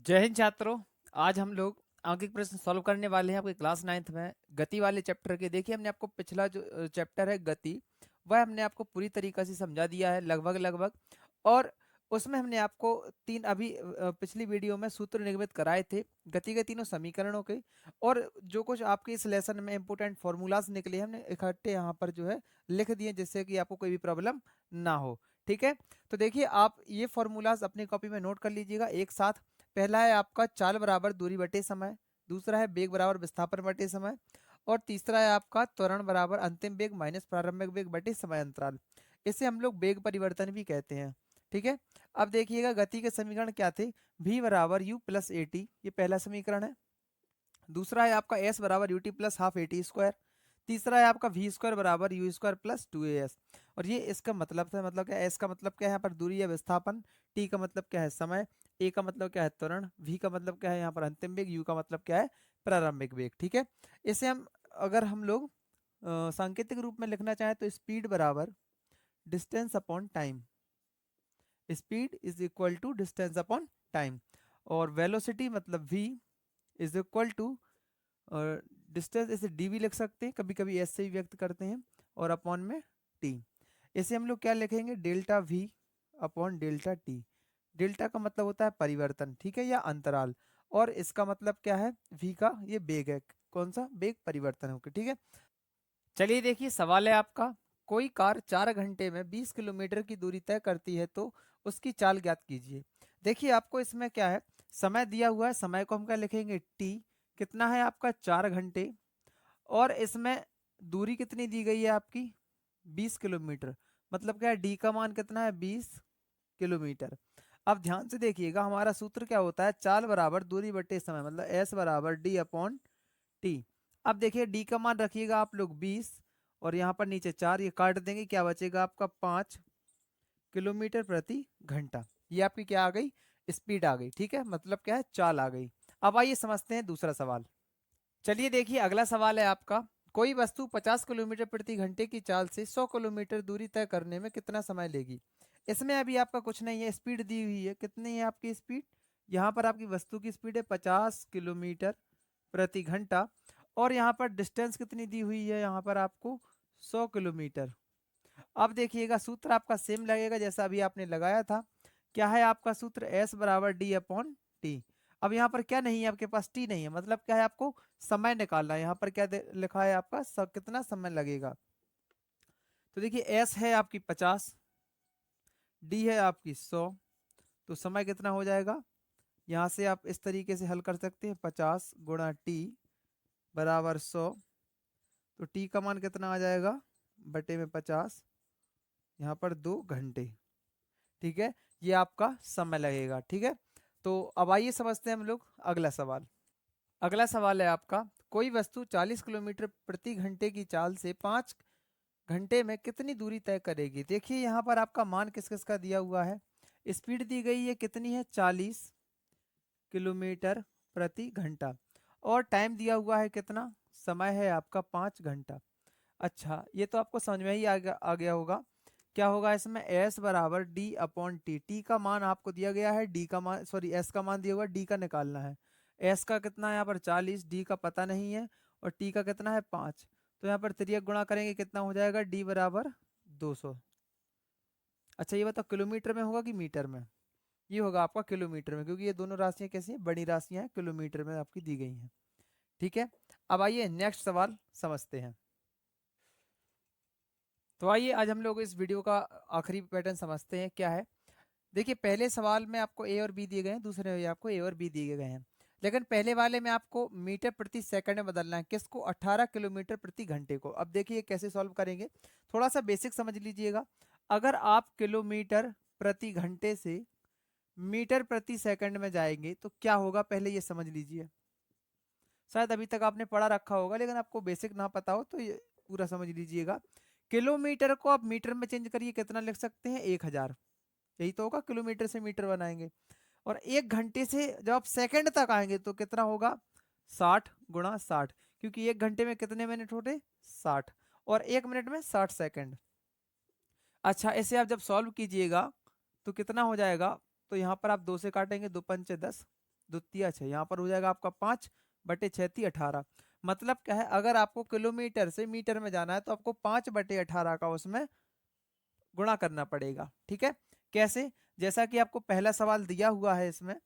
जय हिंद छात्रों। आज हम लोग अंकित प्रश्न सॉल्व करने वाले हैं आपके क्लास नाइन्थ में गति वाले चैप्टर के। देखिए हमने आपको पिछला जो चैप्टर है गति, वह हमने आपको पूरी तरीके से समझा दिया है लगभग लगभग। और उसमें हमने आपको तीन अभी पिछली वीडियो में सूत्र निर्मित कराए थे गति के तीनों समीकरणों के। और जो कुछ आपके इस लेसन में इंपोर्टेंट फॉर्मूलाज निकले हमने इकट्ठे यहाँ पर जो है लिख दिए, जिससे कि आपको कोई भी प्रॉब्लम ना हो। ठीक है, तो देखिए आप ये फॉर्मूलाज अपनी कॉपी में नोट कर लीजिएगा एक साथ। पहला है आपका चाल बराबर दूरी बटे समय, दूसरा है बेग बराबर विस्थापन बटे समय, और तीसरा है आपका त्वरण बराबर अंतिम वेग माइनस प्रारंभिक वेग बटे समय अंतराल। इसे हम लोग वेग परिवर्तन भी कहते हैं। ठीक है, अब देखिएगा गति के समीकरण क्या थे। v बराबर यू प्लस ए टी, ये पहला समीकरण है। दूसरा है आपका s बराबर U T plus half A T square. तीसरा है आपका वी स्क्वायर बराबर you square plus two A S. और ये इसका मतलब था, मतलब क्या है, एस का मतलब क्या है यहाँ पर दूरी या विस्थापन, टी का मतलब क्या है समय, ए का मतलब क्या है त्वरण, वी का मतलब क्या है यहाँ पर अंतिम वेग, यू का मतलब क्या है प्रारंभिक वेग। ठीक है, इसे हम अगर हम लोग सांकेतिक रूप में लिखना चाहें तो स्पीड बराबर distance upon time, speed is equal to distance upon time. और वेलोसिटी मतलब v इज इक्वल टू, और डिस्टेंस इसे डी भी लिख सकते हैं, कभी कभी एस से भी व्यक्त करते हैं, और अपॉन में टी। इसे हम लोग क्या लिखेंगे, delta we upon delta T. Delta का मतलब होता है परिवर्तन, ठीक है, या अंतराल। और इसका मतलब क्या है, वी का ये वेग है, कौन सा वेग परिवर्तन होकर। ठीक है, चलिए देखिए सवाल है आपका। कोई कार 4 घंटे में 20 किलोमीटर की दूरी तय करती है तो उसकी चाल ज्ञात कीजिए। देखिए आपको इसमें क्या है, समय दिया हुआ है, समय को हम क्या लिखेंगे टी, कितना है आपका 4 घंटे, और इसमें दूरी कितनी दी गई है आपकी 20 किलोमीटर, मतलब क्या है डी का मान कितना है 20 किलोमीटर। अब ध्यान से देखिएगा हमारा सूत्र क्या होता है, चाल बराबर दूरी बटे समय, मतलब एस बराबर डी अपॉन टी। अब देखिए डी का मान रखिएगा आप लोग 20, और यहाँ पर नीचे 4, ये काट देंगे, क्या बचेगा आपका 5 किलोमीटर प्रति घंटा। ये आपकी क्या आ गई, स्पीड आ गई। ठीक है, मतलब क्या है चाल आ गई। अब आइए समझते हैं दूसरा सवाल। चलिए देखिए अगला सवाल है आपका। कोई वस्तु 50 किलोमीटर प्रति घंटे की चाल से 100 किलोमीटर दूरी तय करने में कितना समय लेगी। इसमें अभी आपका कुछ नहीं है, स्पीड दी हुई है, कितनी है आपकी स्पीड, यहाँ पर आपकी वस्तु की स्पीड है 50 किलोमीटर प्रति घंटा, और यहाँ पर डिस्टेंस कितनी दी हुई है यहाँ पर आपको 100 किलोमीटर। अब देखिएगा सूत्र आपका सेम लगेगा जैसा अभी आपने लगाया था। क्या है आपका सूत्र, एस बराबर डी अपॉन टी। अब यहाँ पर क्या नहीं है आपके पास, टी नहीं है, मतलब क्या है आपको समय निकालना है। यहाँ पर क्या लिखा है आपका कितना समय लगेगा। तो देखिए एस है आपकी 50, डी है आपकी 100, तो समय कितना हो जाएगा। यहाँ से आप इस तरीके से हल कर सकते हैं, 50 गुणा टी बराबर 100, तो टी का मान कितना आ जाएगा बटे में 50, यहाँ पर 2 घंटे। ठीक है, ये आपका समय लगेगा। ठीक है, तो अब आइए समझते हैं हम लोग अगला सवाल। अगला सवाल है आपका। कोई वस्तु 40 किलोमीटर प्रति घंटे की चाल से 5 घंटे में कितनी दूरी तय करेगी। देखिए यहाँ पर आपका मान किस किस का दिया हुआ है, स्पीड दी गई है कितनी है 40 किलोमीटर प्रति घंटा, और टाइम दिया हुआ है कितना, समय है आपका 5 घंटा। अच्छा ये तो आपको समझ में ही आ गया होगा। क्या होगा इसमें, s बराबर डी अपॉन टी। टी का मान आपको दिया गया है, डी का मान सॉरी s का मान दिया हुआ है, डी का निकालना है। s का कितना है यहाँ पर 40, डी का पता नहीं है, और टी का कितना है 5। तो यहाँ पर त्रियक गुणा करेंगे कितना हो जाएगा, डी बराबर 200। अच्छा ये बताओ किलोमीटर में होगा कि मीटर में, ये होगा आपका किलोमीटर में, क्योंकि ये दोनों राशियाँ कैसी हैं, बड़ी राशियाँ हैं, किलोमीटर में आपकी दी गई हैं। ठीक है, अब आइए नेक्स्ट सवाल समझते हैं। तो आइए आज हम लोग इस वीडियो का आखिरी पैटर्न समझते हैं क्या है। देखिए पहले सवाल में आपको ए और बी दिए गए हैं, दूसरे में आपको ए और बी दिए गए हैं, लेकिन पहले वाले में आपको मीटर प्रति सेकंड में बदलना है, किसको 18 किलोमीटर प्रति घंटे को। अब देखिए कैसे सॉल्व करेंगे, थोड़ा सा बेसिक समझ लीजिएगा। अगर आप किलोमीटर प्रति घंटे से मीटर प्रति सेकंड में जाएंगे तो क्या होगा, पहले ये समझ लीजिए। शायद अभी तक आपने पढ़ा रखा होगा, लेकिन आपको बेसिक ना पता हो तो ये पूरा समझ लीजिएगा। किलोमीटर को आप मीटर में चेंज करिए, कितना लिख सकते हैं 1000, यही तो होगा, किलोमीटर से मीटर बनाएंगे। और 1 घंटे से जब आप सेकंड तक आएंगे तो कितना होगा, 60 गुणा 60, क्योंकि 1 घंटे में कितने मिनट होते 60, और 1 मिनट में 60 सेकंड। अच्छा इसे आप जब सॉल्व कीजिएगा तो कितना हो जाएगा, तो यहाँ पर आप 2 से काटेंगे, 2 पंचे 10, द्वितीय 6, यहाँ पर हो जाएगा आपका 5/6 18। मतलब क्या है, अगर आपको किलोमीटर से मीटर में जाना है तो आपको 5/18 का उसमें गुणा करना पड़ेगा। ठीक है, कैसे? जैसा कि आपको पहला सवाल दिया हुआ है इसमें, अ,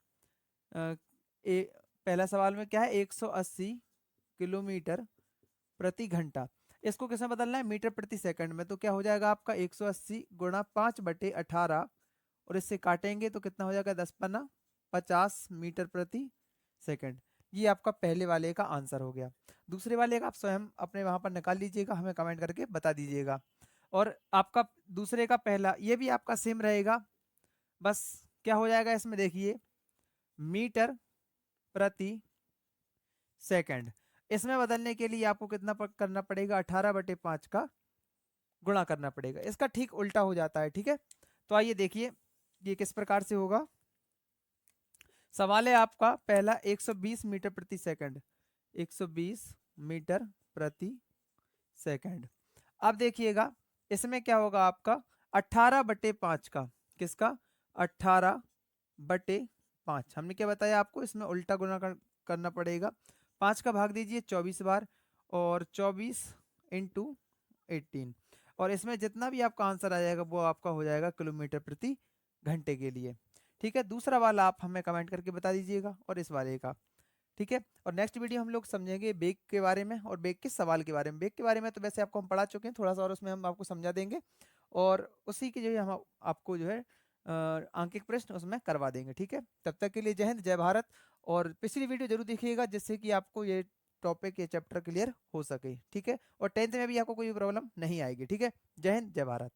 पहला सवाल में क्या है, 180 किलोमीटर प्रति घंटा। इसको किसमें बदलना है, मीटर प्रति सेकंड में। तो क्या हो जाएगा आपका 180 गुणा 5/18, और इससे काटेंगे तो कितना हो जाएगा, 10 50 मीटर प्रति सेकंड। ये आपका पहले वाले का आंसर हो गया। दूसरे वाले का आप स्वयं अपने वहां पर निकाल लीजिएगा, हमें कमेंट करके बता दीजिएगा। और आपका दूसरे का पहला, ये भी आपका सेम रहेगा। बस क्या हो जाएगा इसमें, देखिए, मीटर प्रति सेकंड। इसमें बदलने के लिए आपको कितना करना पड़ेगा, 18/5 का गुणा करना पड़ेगा। इसका ठीक उल्टा हो जाता है। ठीक है, तो आइए देखिए ये किस प्रकार से होगा। सवाल है आपका पहला 120 मीटर प्रति सेकंड, 120 मीटर प्रति सेकंड। अब देखिएगा इसमें क्या होगा आपका 18/5 का, किसका, 18/5। हमने क्या बताया आपको, इसमें उल्टा गुना करना पड़ेगा। 5 का भाग दीजिए 24 बार, और 24 इंटू 18, और इसमें जितना भी आपका आंसर आ जाएगा वो आपका हो जाएगा किलोमीटर प्रति घंटे के लिए। ठीक है, दूसरा वाला आप हमें कमेंट करके बता दीजिएगा, और इस वाले का। ठीक है, और नेक्स्ट वीडियो हम लोग समझेंगे बेग के बारे में, और बेग के सवाल के बारे में। बेग के बारे में तो वैसे आपको हम पढ़ा चुके हैं थोड़ा सा, और उसमें हम आपको समझा देंगे, और उसी के जो है हम आपको जो है आंकिक प्रश्न उसमें करवा देंगे। ठीक है, तब तक के लिए जय हिंद जय भारत। और पिछली वीडियो जरूर देखिएगा, जिससे कि आपको ये टॉपिक, ये चैप्टर क्लियर हो सके। ठीक है, और 10th में भी आपको कोई प्रॉब्लम नहीं आएगी। ठीक है, जय हिंद जय भारत।